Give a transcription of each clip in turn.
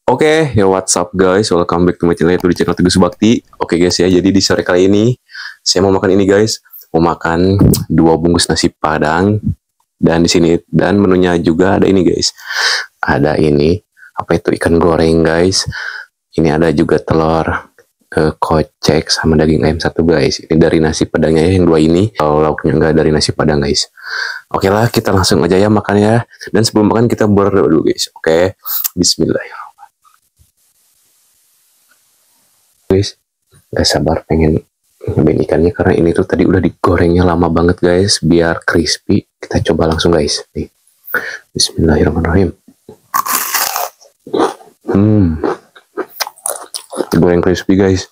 Oke, ya what's up guys, welcome back to my channel, itu di channel Teguh Subakti. Oke guys ya, jadi di sore kali ini saya mau makan ini guys, mau makan 2 bungkus nasi Padang dan di sini dan menunya juga ada ini guys, ada ini apa itu ikan goreng guys, ini ada juga telur kocek sama daging ayam 1 guys. Ini dari nasi Padangnya ya, yang 2 ini. Kalau lauknya enggak dari nasi Padang guys. Oke lah, kita langsung aja ya makan ya. Dan sebelum makan kita berdoa dulu guys. Oke, Bismillahirrahmanirrahim. Guys, gak sabar pengen nyobain ikannya karena ini tuh tadi udah digorengnya lama banget guys biar crispy. Kita coba langsung guys. Nih. Bismillahirrahmanirrahim. Goreng crispy guys.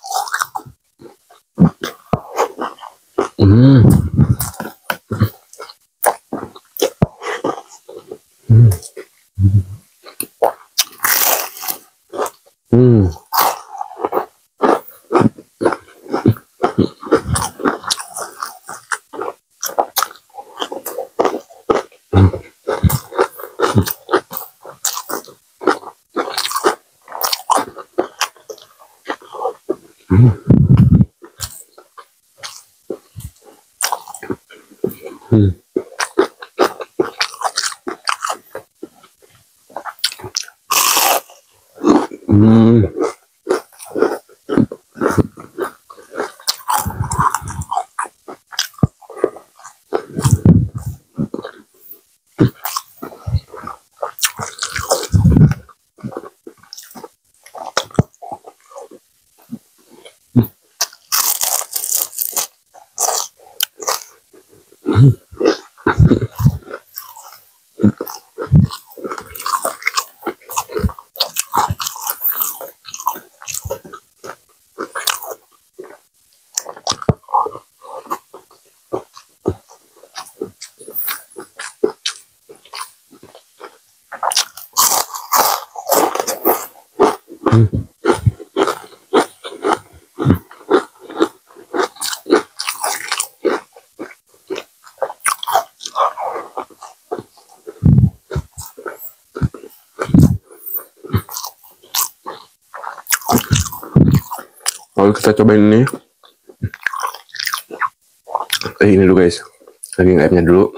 Lalu kita cobain ini. Ini dulu guys, daging ayamnya dulu.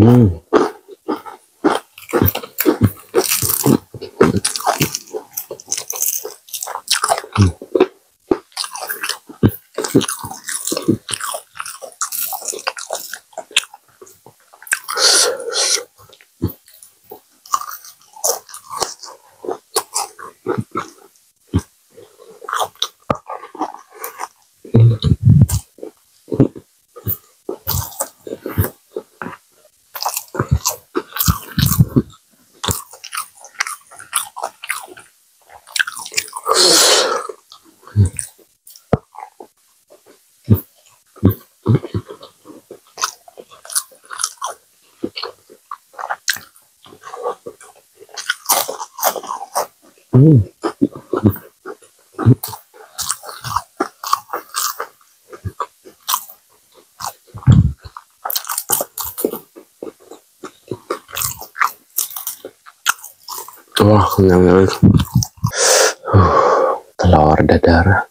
Hmm. Wah, kenyang guys. Telur dadar.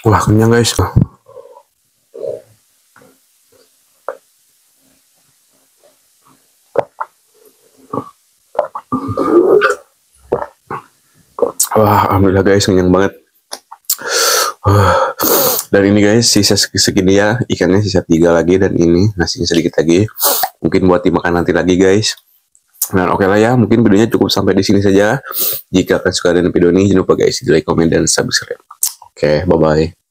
Wah, kenyang guys. Wah, alhamdulillah guys, kenyang banget. Dan ini guys, sisa segini ya, ikannya sisa 3 lagi, dan ini nasinya sedikit lagi. Mungkin buat dimakan nanti lagi guys. Nah, oke lah ya, mungkin videonya cukup sampai di sini saja. Jika kalian suka dengan video ini, jangan lupa guys, di like, komen, dan subscribe. Oke, bye-bye.